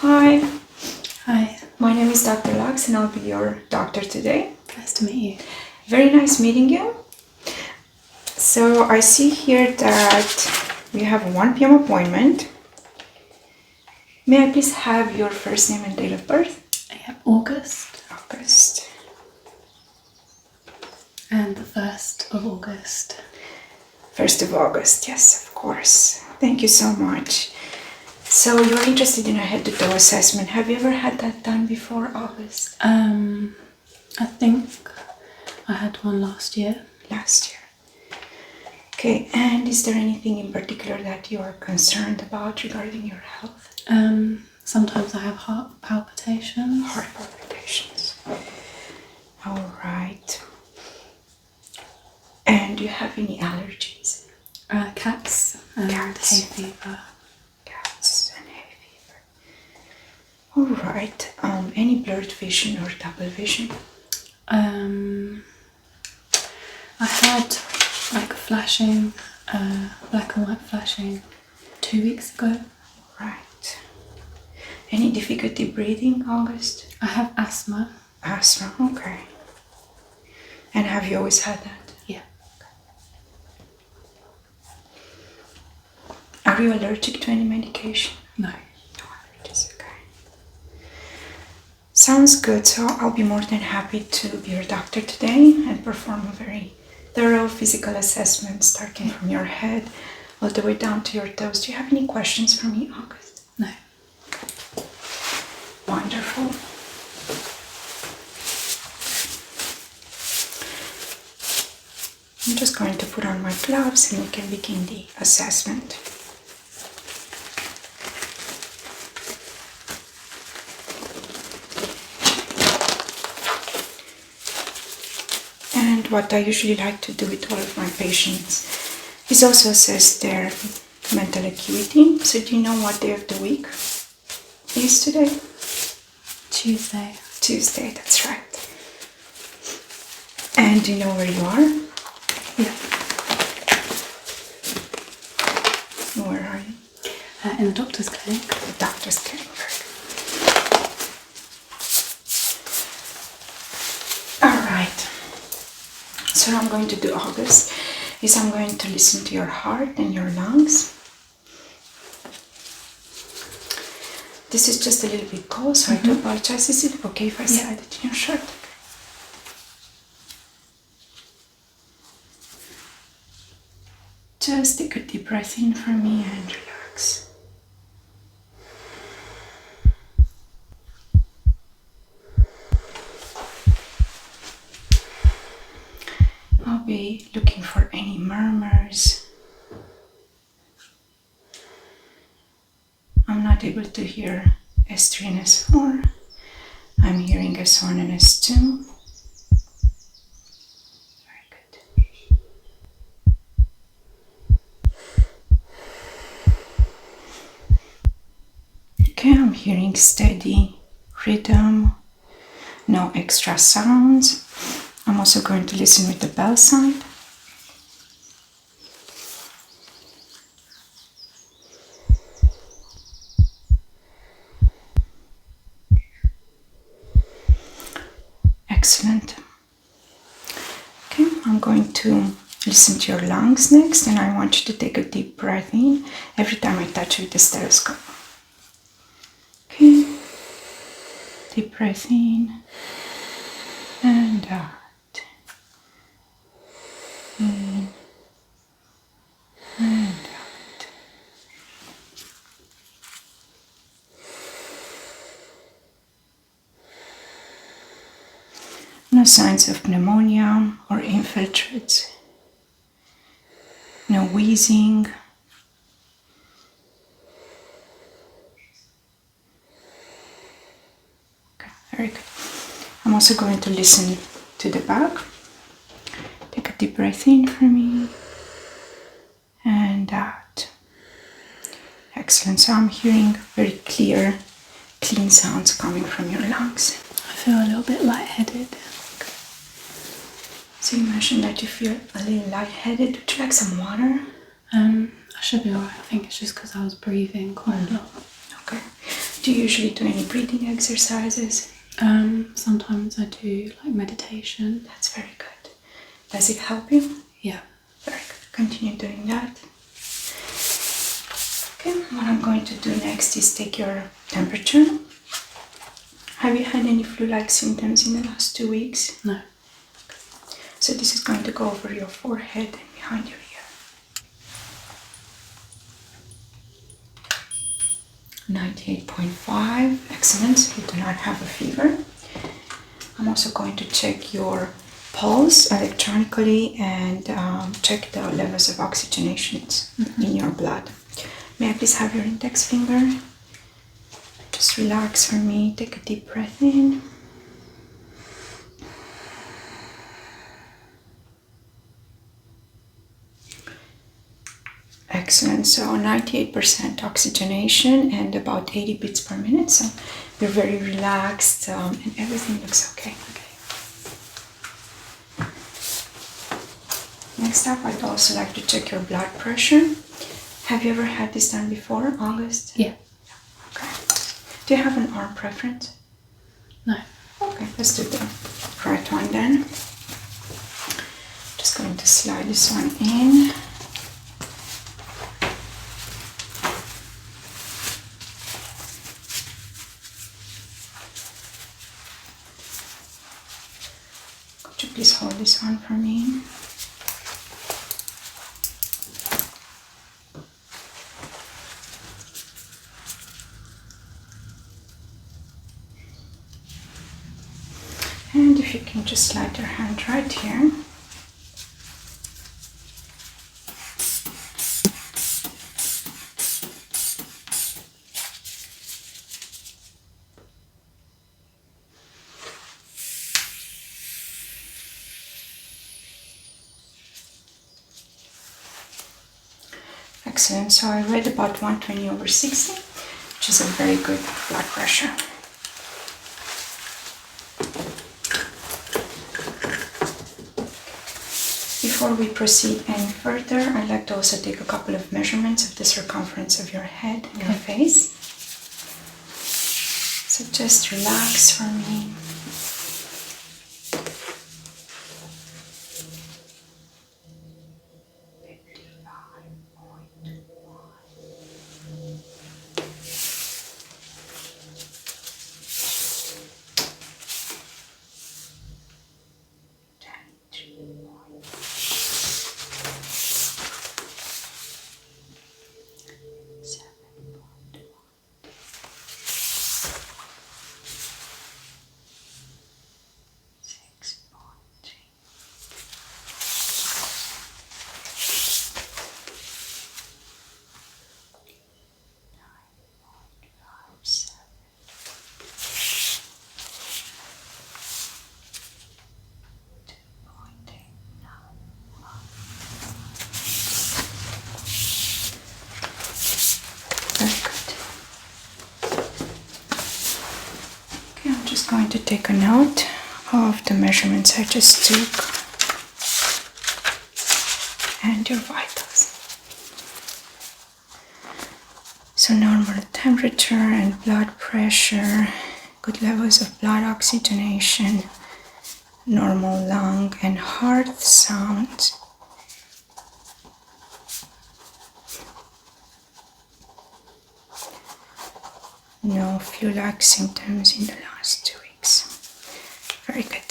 Hi. Hi. My name is Dr. Lux and I'll be your doctor today. Nice to meet you. Very nice meeting you. So I see here that we have a 1 p.m. appointment. May I please have your first name and date of birth? August. August. And the 1st of August. 1st of August, yes, of course. Thank you so much. So you're interested in a head-to-toe assessment. Have you ever had that done before, August? I think I had one last year. Last year. Okay, and is there anything in particular that you are concerned about regarding your health? Sometimes I have heart palpitations. Heart palpitations. All right. And do you have any allergies? Cats and Cats. hay fever. Cats and hay fever. All right. Any blurred vision or double vision? I had like flashing, black and white flashing 2 weeks ago. Right. Any difficulty breathing, August? I have asthma. Asthma, okay. And have you always had that? Yeah. Are you allergic to any medication? No. No allergies, okay. Sounds good. So I'll be more than happy to be your doctor today and perform a very thorough physical assessment starting from your head all the way down to your toes. Do you have any questions for me, August? No. Wonderful. I'm just going to put on my gloves and we can begin the assessment. And what I usually like to do with all of my patients is also assess their mental acuity. So do you know what day of the week is today? Tuesday. Tuesday, that's right. And do you know where you are? Yeah. Where are you? In the doctor's clinic. The doctor's clinic. All right. So what I'm going to do, August, is I'm going to listen to your heart and your lungs. This is just a little bit cold, so I do apologize. Is it okay if I slide it in your shirt? Just take a deep breath in for me and relax. I'll be looking for any murmurs. I'm not able to hear S3 and S4. I'm hearing S1 and S2. Very good. Okay, I'm hearing steady rhythm, no extra sounds. I'm also going to listen with the bell sound. Excellent. Okay, I'm going to listen to your lungs next, and I want you to take a deep breath in every time I touch you with the stethoscope. Okay, deep breath in and out. In and out. No signs of pneumonia or infiltrates. No wheezing. Okay, very good. I'm also going to listen to the back. Take a deep breath in for me and out. Excellent. So I'm hearing very clear, clean sounds coming from your lungs. I feel a little bit lightheaded. So you mentioned that you feel a little lightheaded. Would you like some water? I should be alright. I think it's just because I was breathing quite a lot. Okay. Do you usually do any breathing exercises? Sometimes I do like meditation. That's very good. Does it help you? Yeah. Very good. Continue doing that. Okay, what I'm going to do next is take your temperature. Have you had any flu-like symptoms in the last 2 weeks? No. So this is going to go over your forehead and behind your ear. 98.5, excellent, so you do not have a fever. I'm also going to check your pulse electronically and check the levels of oxygenations in your blood. May I please have your index finger? Just relax for me, take a deep breath in. Excellent, so 98% oxygenation and about 80 beats per minute, so you're very relaxed and everything looks okay. Next up, I'd also like to check your blood pressure. Have you ever had this done before, August? Yeah. Okay. Do you have an arm preference? No. Okay, let's do the right one then. Just going to slide this one in. Could you please hold this one for me? And if you can just slide your hand right here. Excellent, so I read about 120/60, which is a very good blood pressure. Before we proceed any further, I'd like to also take a couple of measurements of the circumference of your head and your face. So just relax for me. Going to take a note of the measurements I just took and your vitals. So normal temperature and blood pressure, good levels of blood oxygenation, normal lung and heart sound. No flu-like symptoms in the last 2 weeks. Very good.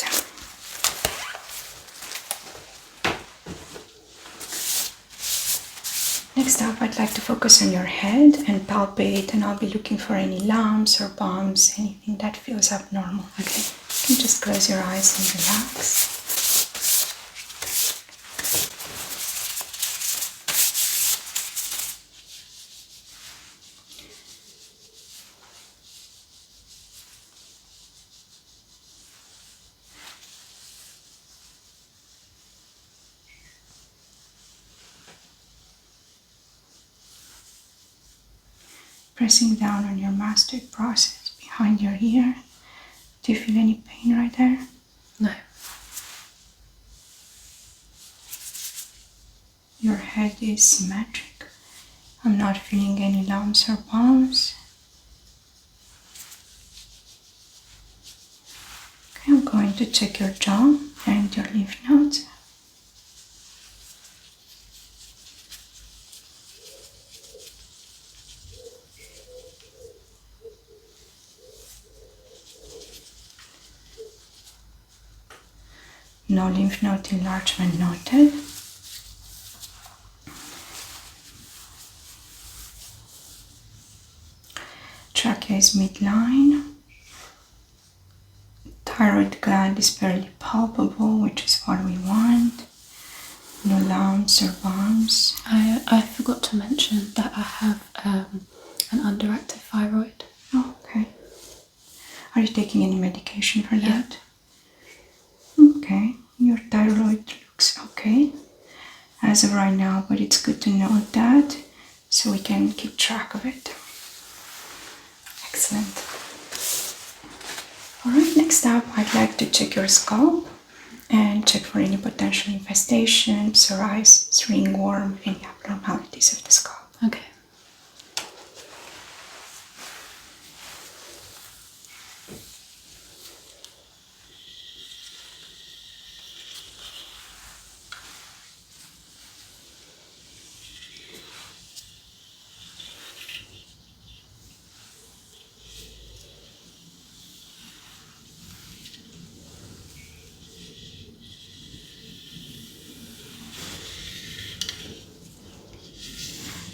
Next up, I'd like to focus on your head and palpate, and I'll be looking for any lumps or bumps, anything that feels abnormal. Okay, you can just close your eyes and relax. Pressing down on your mastoid process behind your ear. Do you feel any pain right there? No. Your head is symmetric. I'm not feeling any lumps or bumps. going to check your jaw and your lymph nodes. No lymph node enlargement noted. Trachea is midline. Thyroid gland is barely palpable, which is what we want. No lumps or bumps. I forgot to mention that I have an underactive thyroid. Oh, okay. Are you taking any medication for that? Okay. Your thyroid looks okay as of right now, but it's good to know that so we can keep track of it. Excellent. Alright, next up, I'd like to check your scalp and check for any potential infestation, psoriasis, ringworm, any abnormalities of the scalp. Okay.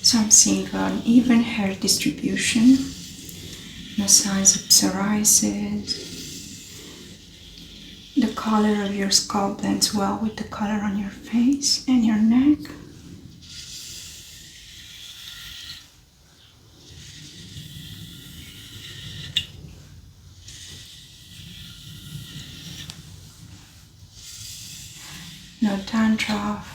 So I'm seeing an even hair distribution, no signs of psoriasis. The color of your scalp blends well with the color on your face and your neck. No dandruff.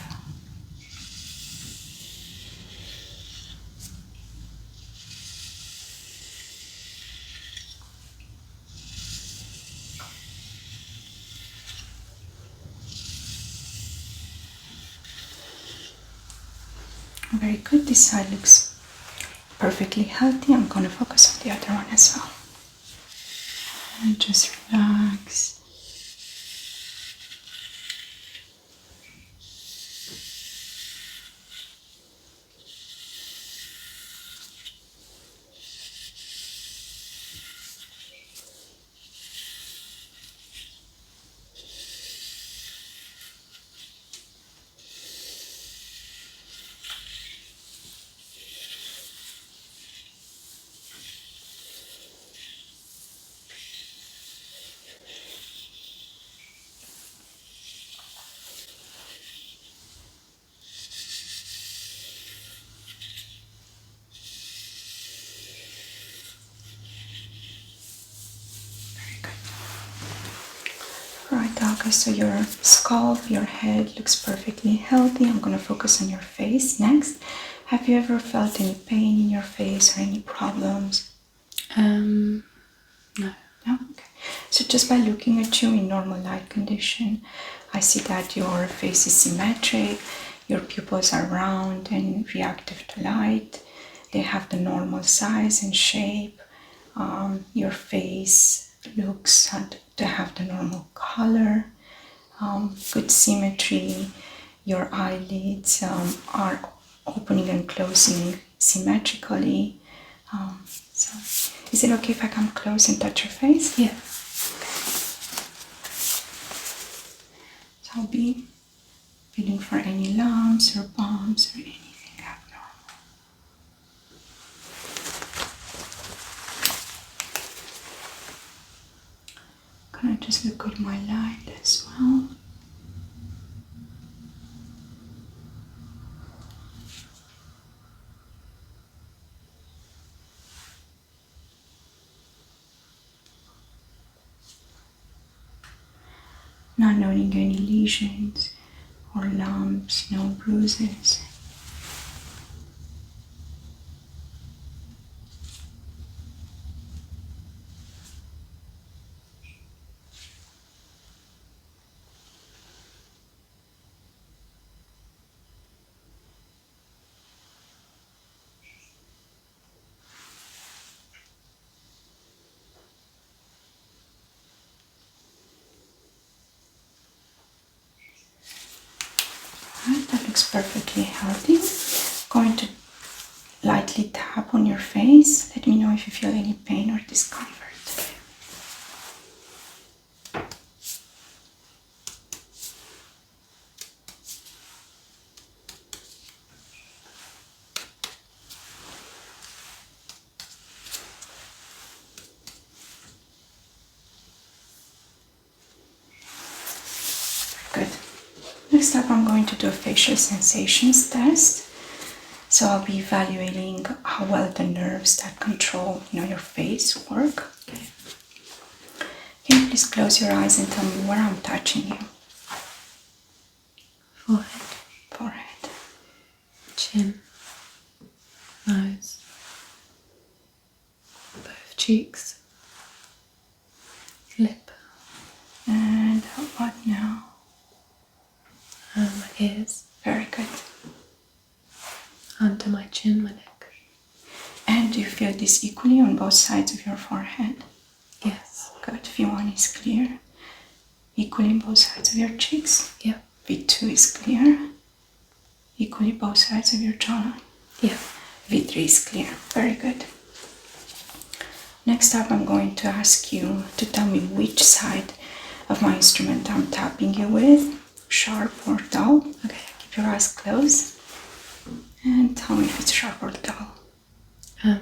Very good. This side looks perfectly healthy. I'm going to focus on the other one as well. And just relax. Right, Aga, so your scalp, your head looks perfectly healthy. I'm going to focus on your face next. Have you ever felt any pain in your face or any problems? No. No? Okay. So just by looking at you in normal light condition, I see that your face is symmetric, your pupils are round and reactive to light. They have the normal size and shape. Your face looks to have the normal color, good symmetry. Your eyelids are opening and closing symmetrically. So, is it okay if I come close and touch your face? Yeah. So I'll be feeling for any lumps or bumps or anything abnormal. Can I just look at my light as well? Not noting any lesions or lumps, no bruises. perfectly healthy. Going to lightly tap on your face. Let me know if you feel any pain or discomfort. Good. Next up, I'm going to do a facial sensations test. So I'll be evaluating how well the nerves that control, your face work. Okay. Can you please close your eyes and tell me where I'm touching you? Forehead. Chin. Nose. Both cheeks. Lip. And how about now? My ears. Very good. Under my chin, my neck. And do you feel this equally on both sides of your forehead? Yes. Good. V1 is clear. Equally on both sides of your cheeks? Yep. V2 is clear. Equally both sides of your jawline? Yep. V3 is clear. Very good. Next up, I'm going to ask you to tell me which side of my instrument I'm tapping you with, sharp or dull. Okay, keep your eyes closed and tell me if it's sharp or dull.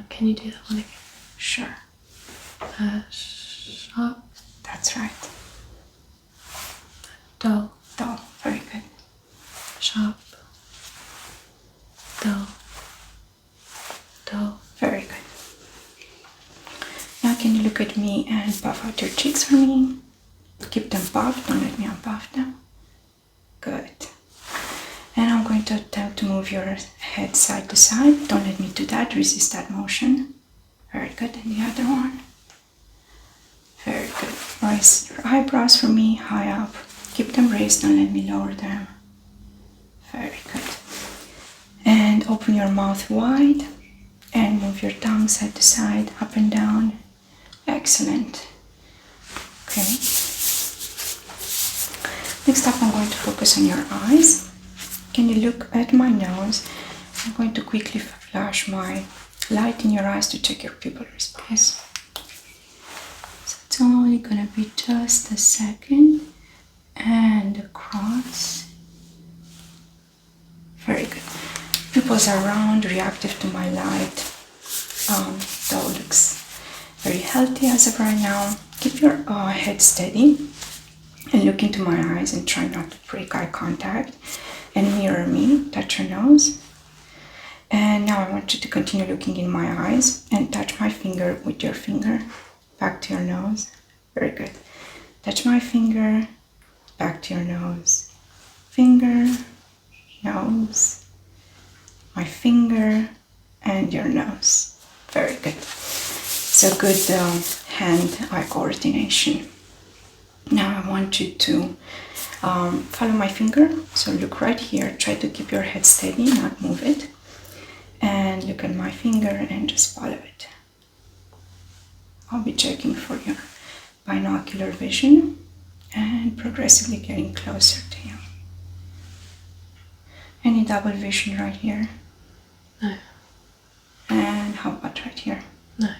Can you do that one again? Sure. Sharp. That's right. Dull. Dull. Very good. Sharp. Dull. Dull. Very good. Now can you look at me and puff out your cheeks for me? Keep them puffed, don't let me unpuff them. Good. And I'm going to attempt to move your head side to side. Don't let me do that, resist that motion. Very good, and the other one. Very good. Raise your eyebrows for me, high up. Keep them raised, don't let me lower them. Very good. And open your mouth wide and move your tongue side to side, up and down. Excellent. Okay. Next up, I'm going to focus on your eyes. Can you look at my nose? I'm going to quickly flash my light in your eyes to check your pupil response. So it's only gonna be just a second. And across. Very good. Pupils are round, reactive to my light. That looks very healthy as of right now. Keep your head steady and look into my eyes and try not to break eye contact. And mirror me, touch your nose. And now I want you to continue looking in my eyes and touch my finger with your finger back to your nose. Very good. Touch my finger, back to your nose. Finger, nose, my finger, and your nose. Very good. So good hand-eye coordination. Now I want you to follow my finger. So look right here. Try to keep your head steady, not move it. And look at my finger and just follow it. I'll be checking for your binocular vision and progressively getting closer to you. Any double vision right here? No. And how about right here? No.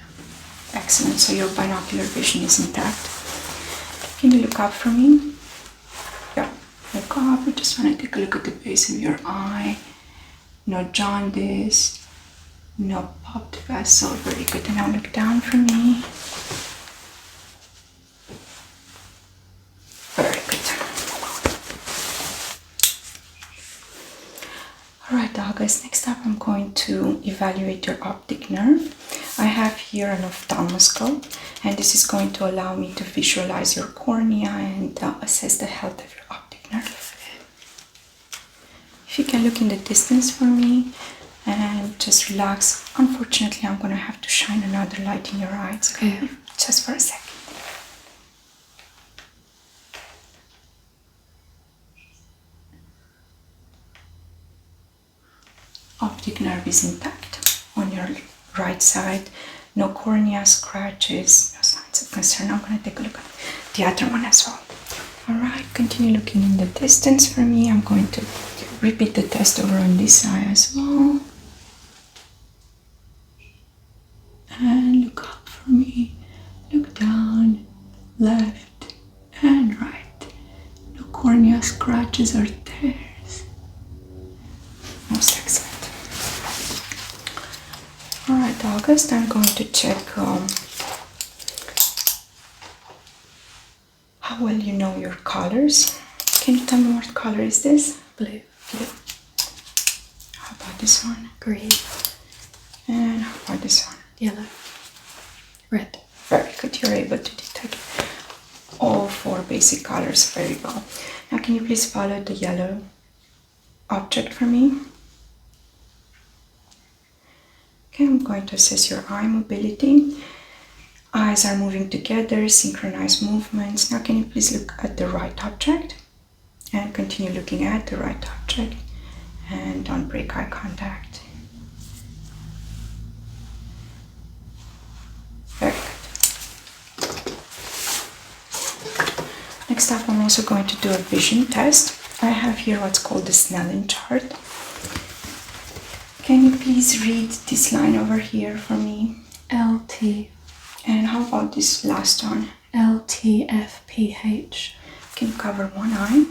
Excellent. So your binocular vision is intact. Can you look up for me? Yeah, look up. I just want to take a look at the base of your eye. No jaundice, no popped vessel. Very good. And now look down for me. Very good. Alright, August. Next up, I'm going to evaluate your optic nerve. I have here an ophthalmoscope, and this is going to allow me to visualize your cornea and assess the health of your optic nerve. If you can look in the distance for me and just relax. Unfortunately, I'm going to have to shine another light in your eyes. Okay? Just for a second. Optic nerve is intact on your right side. No cornea scratches, no signs of concern. I'm going to take a look at the other one as well. Alright, continue looking in the distance for me. I'm going to repeat the test over on this side as well. And look up for me. Look down, left and right. No cornea scratches or tears. Most excellent. Alright, August, I'm going to check how well you know your colors. Can you tell me what color is this? Blue. Blue. How about this one? Green. And how about this one? Yellow. Red. Very good. You're able to detect all 4 basic colors very well. Now, can you please follow the yellow object for me? Okay, I'm going to assess your eye mobility. Eyes are moving together, synchronized movements. Now, can you please look at the right object? And continue looking at the right object. And don't break eye contact. Very good. Next up, I'm also going to do a vision test. I have here what's called the Snellen chart. Can you please read this line over here for me? LT. And how about this last one? LTFPH. Can you cover one eye?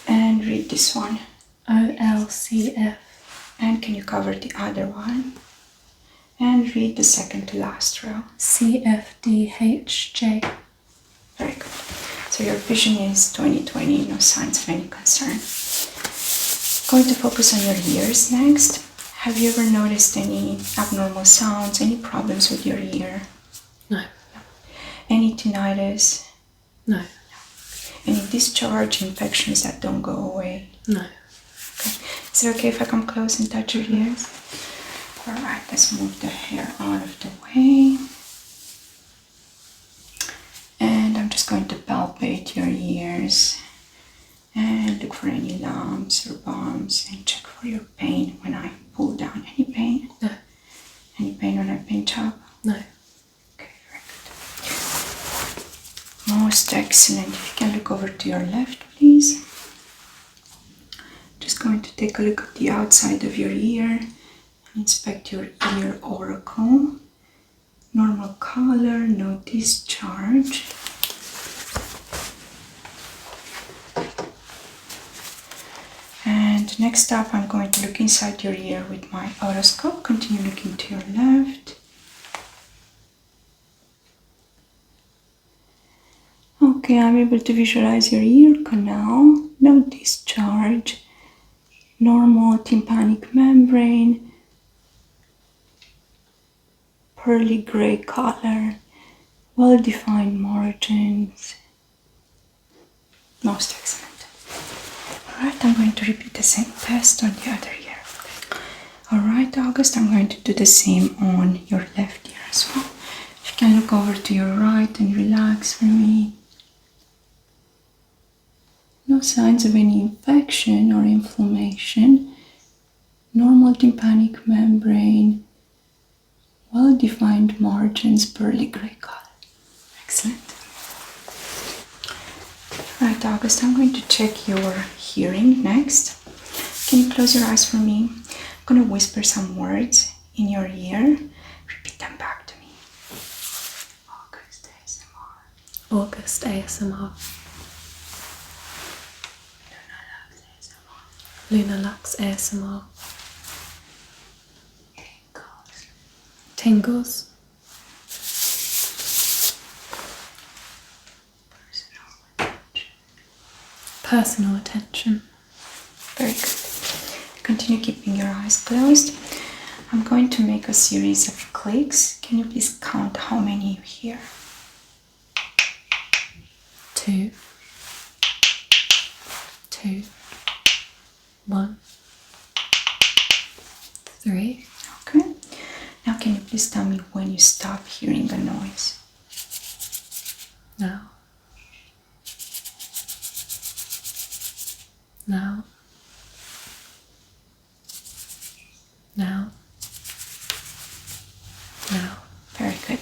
And read this one. OLCF. And can you cover the other one? And read the second to last row. CFDHJ. Very good. So your vision is 20/20, no signs of any concern. Going to focus on your ears next. Have you ever noticed any abnormal sounds, any problems with your ear? No. Any tinnitus? No. Any discharge, infections that don't go away? No. Okay. Is it okay if I come close and touch your ears? Alright, let's move the hair out of the way. And I'm just going to palpate your ears and look for any lumps or bumps and check for your pain when I pull down. Any pain? No. Any pain when I pinch up? No. Okay, very good. Most excellent. If you can look over to your left, please. Just going to take a look at the outside of your ear. Inspect your ear auricle. Normal color, no discharge. And next up, I'm going to look inside your ear with my otoscope. Continue looking to your left. Okay, I'm able to visualize your ear canal. No discharge. Normal tympanic membrane. Pearly gray color, well-defined margins. Most excellent. Alright, I'm going to repeat the same test on the other ear. Alright, August, I'm going to do the same on your left ear as well. If you can look over to your right and relax for me. No signs of any infection or inflammation. Normal tympanic membrane. Well-defined margins, pearly gray color. Excellent. Right, August, I'm going to check your hearing next. Can you close your eyes for me? I'm going to whisper some words in your ear. Repeat them back to me. August ASMR. August ASMR. Luna Lux ASMR. Tingles. Personal attention. Very good. Continue keeping your eyes closed. I'm going to make a series of clicks. Can you please count how many you hear? 2, 2, 1, 3. Okay. Now can you please tell me when you stop hearing a noise? Now. Now. Now. Now. Very good.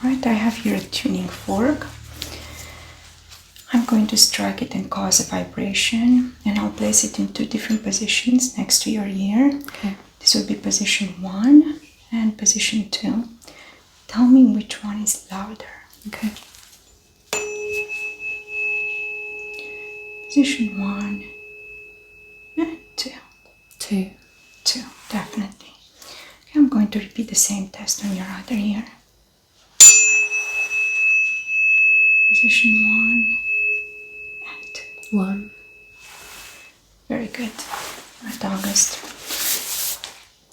Alright, I have here a tuning fork. I'm going to strike it and cause a vibration, and I'll place it in 2 different positions next to your ear. Okay. This will be position 1 and position 2. Tell me which one is louder. Okay. Position 1 and 2. 2. 2, definitely. Okay, I'm going to repeat the same test on your other ear. Position 1 and 2. 1. Very good. Alright, August.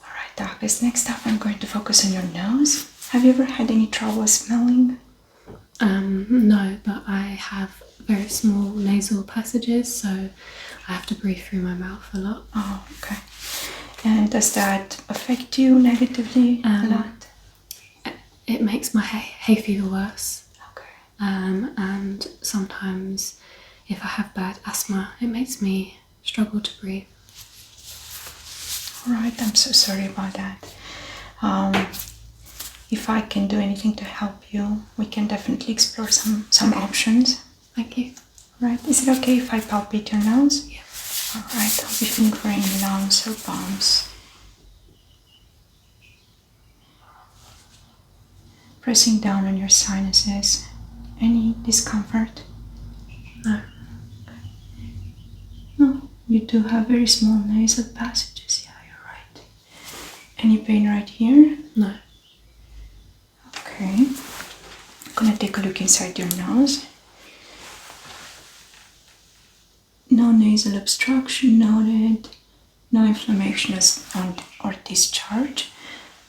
Alright, August. Next up, I'm going to focus on your nose. Have you ever had any trouble smelling? No, but I have very small nasal passages, so I have to breathe through my mouth a lot. Oh, okay. And does that affect you negatively a lot? It makes my hay fever worse. Okay. And sometimes if I have bad asthma, it makes me struggle to breathe. Alright, I'm so sorry about that. If I can do anything to help you, we can definitely explore some options. Thank you. Right, is it okay if I palpate your nose? Yeah. Alright, I'll be fingering lumps or bumps. Pressing down on your sinuses. Any discomfort? No. No, you do have very small nasal passages. Yeah, you're right. Any pain right here? No. Okay. I'm gonna take a look inside your nose. No nasal obstruction noted. No inflammation or discharge.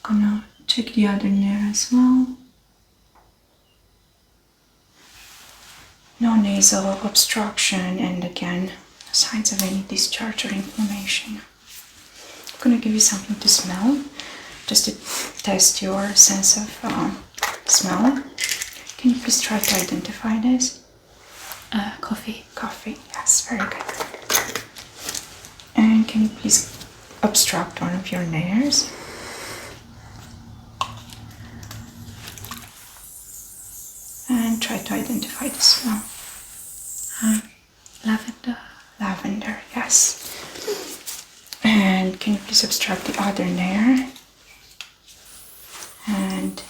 Gonna check the other ear as well. No nasal obstruction, and again, no signs of any discharge or inflammation. I'm gonna give you something to smell, just to test your sense of smell. Can you please try to identify this? Coffee. Coffee, yes, very good. And can you please obstruct one of your nares? And try to identify the smell. Lavender. Lavender, yes. And can you please obstruct the other nair? And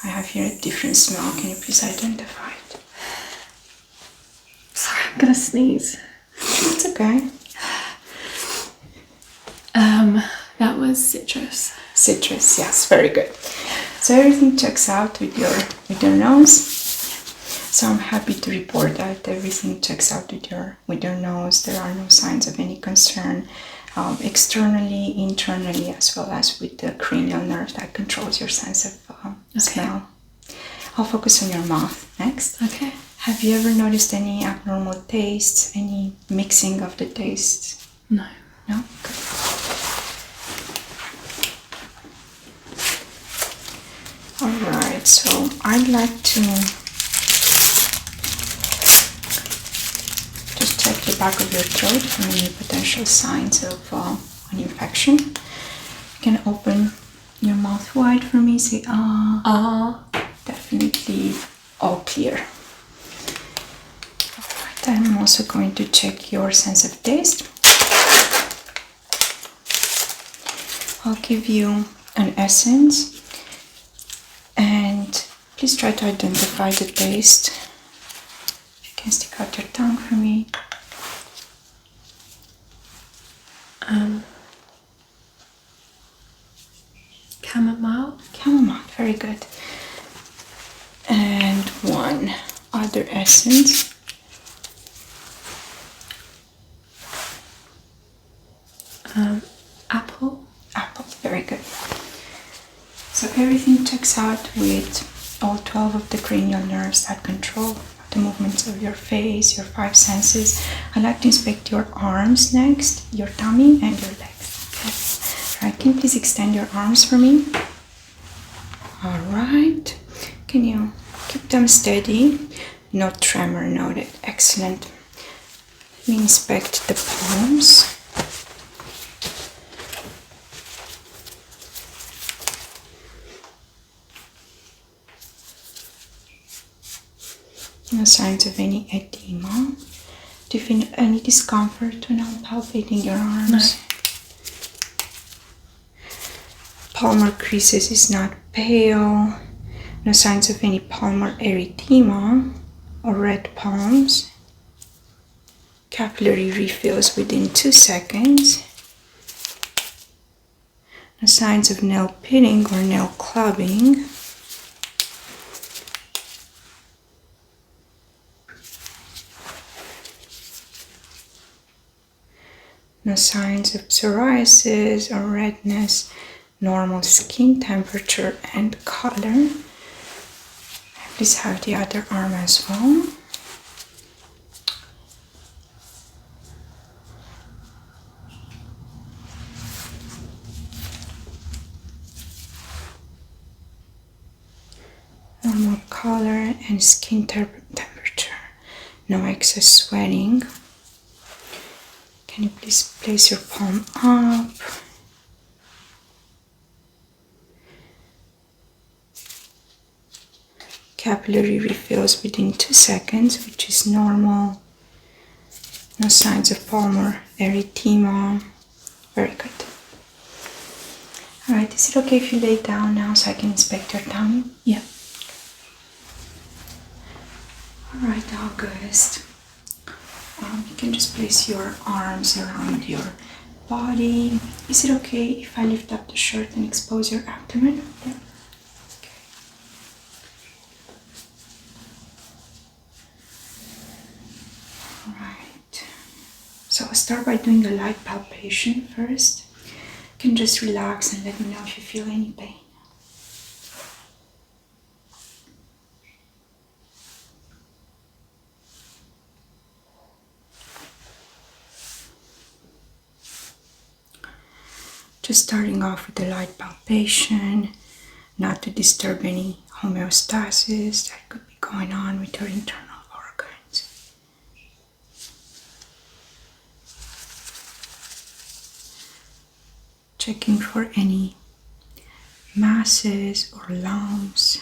I have here a different smell. Can you please identify it? Sorry, I'm gonna sneeze. It's okay. That was citrus. Citrus, yes, very good. So everything checks out with your nose. So I'm happy to report that everything checks out with your nose. There are no signs of any concern externally, internally, as well as with the cranial nerve that controls your sense of smell. I'll focus on your mouth next. Okay. Have you ever noticed any abnormal tastes, any mixing of the tastes? No. No? Good. Alright, so I'd like to just check the back of your throat for any potential signs of an infection. You can open your mouth wide for me, say ah. Ah. Definitely all clear. Alright, I'm also going to check your sense of taste. I'll give you an essence and please try to identify the taste. You can stick out your tongue for me. Chamomile. Chamomile, very good. And one other essence. Apple. Apple, very good. So everything checks out with all 12 of the cranial nerves that control the movements of your face, your 5 senses. I'd like to inspect your arms next, your tummy and your legs. Okay. Right, can you please extend your arms for me? Alright. Can you keep them steady? No tremor noted. Excellent. Let me inspect the palms. No signs of any edema. Do you feel any discomfort when I'm palpating your arms? No. Palmar creases is not pale. No signs of any palmar erythema or red palms. Capillary refills within 2 seconds. No signs of nail pitting or nail clubbing. No signs of psoriasis or redness. Normal skin temperature and color. Please have the other arm as well. Normal color and skin temperature. No excess sweating. Can you please place your palm up? Capillary refills within 2 seconds, which is normal. No signs of palmar erythema. Very good. Alright, is it okay if you lay down now so I can inspect your tummy? Yeah. Alright, August. You can just place your arms around your body. Is it okay if I lift up the shirt and expose your abdomen? Yeah. Okay. Alright. So I'll start by doing a light palpation first. You can just relax and let me know if you feel any pain. Just starting off with a light palpation, not to disturb any homeostasis that could be going on with your internal organs. Checking for any masses or lumps.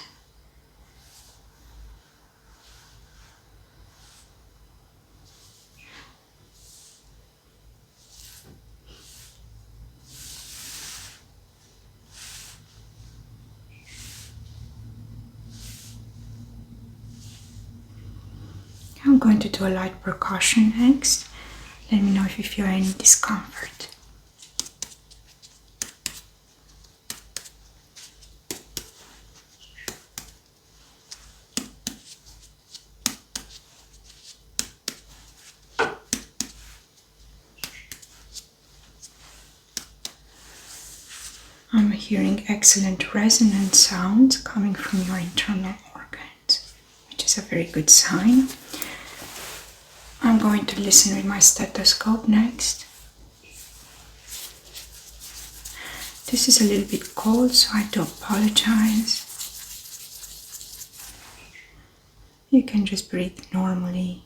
I'm going to do a light percussion next. Let me know if you feel any discomfort. I'm hearing excellent resonant sounds coming from your internal organs, which is a very good sign. I'm going to listen with my stethoscope next. This is a little bit cold, so I do apologize. You can just breathe normally.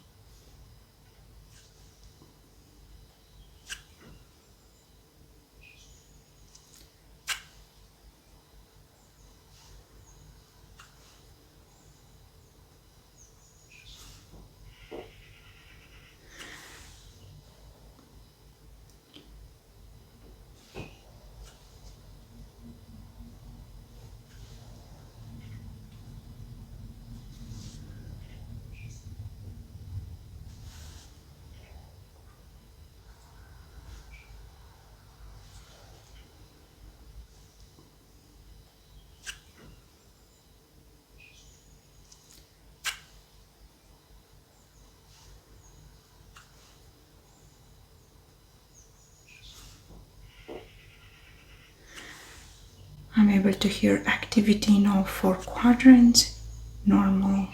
I'm able to hear activity in all 4 quadrants, normal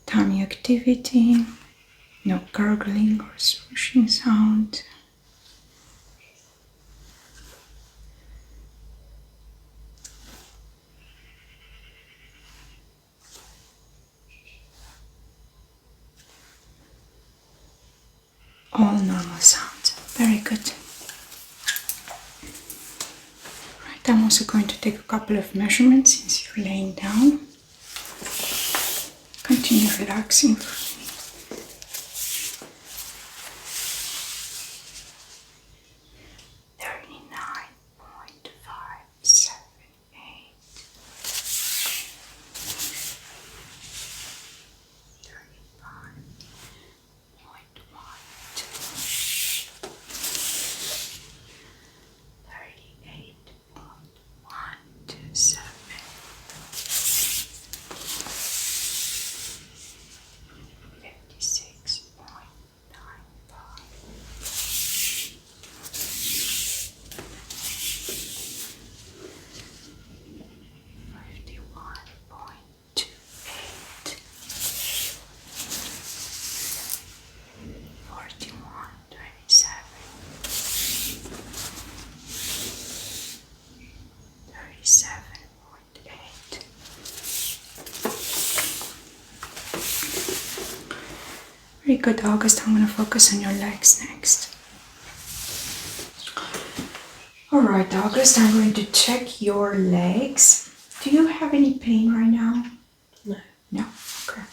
tummy activity, no gurgling or swooshing sound. All normal sounds. Very good. I'm also going to take a couple of measurements since you're laying down. Continue and relaxing for me. Very good, August. I'm going to focus on your legs next. Alright, August, I'm going to check your legs. Do you have any pain right now? No. No? Okay.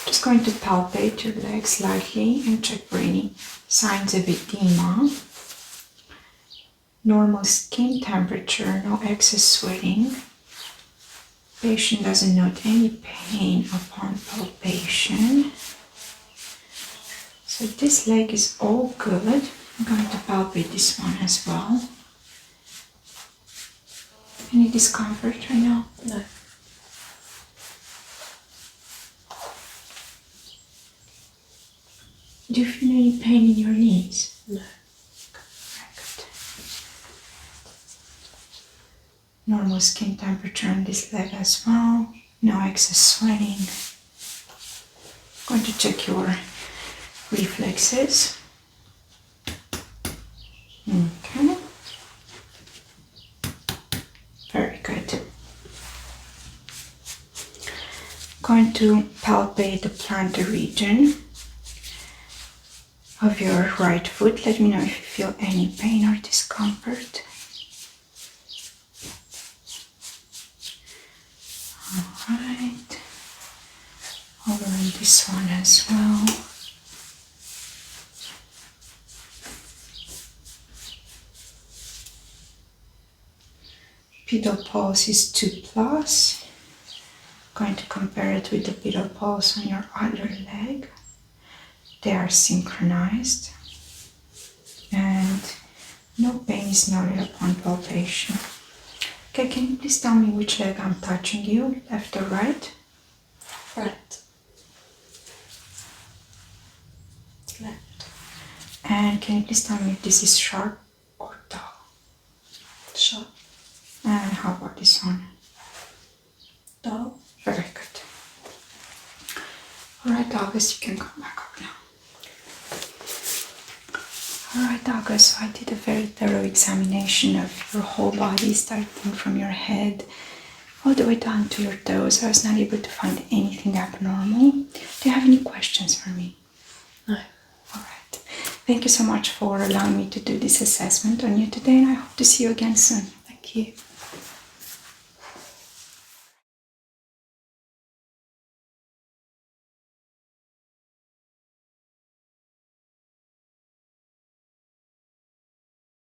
Just going to palpate your legs slightly and check for any signs of edema. Normal skin temperature, no excess sweating. Patient doesn't note any pain upon palpation. So this leg is all good. I'm going to palpate this one as well. Any discomfort right now? No. Do you feel any pain in your knees? No. Very good. Normal skin temperature on this leg as well. No excess sweating. I'm going to check your reflexes. Okay. Very good. Going to palpate the plantar region of your right foot. Let me know if you feel any pain or discomfort. Alright. Over on this one as well. Pedal pulse is 2+. Going to compare it with the pedal pulse on your other leg. They are synchronized. And no pain is noted upon palpation. Okay, can you please tell me which leg I'm touching you, left or right? Right. Left. And can you please tell me if this is sharp or dull? Sharp. And how about this one? Dull. Very good. Alright, August, you can come back up now. Alright, August, so I did a very thorough examination of your whole body, starting from your head all the way down to your toes. I was not able to find anything abnormal. Do you have any questions for me? No. Alright. Thank you so much for allowing me to do this assessment on you today, and I hope to see you again soon. Thank you.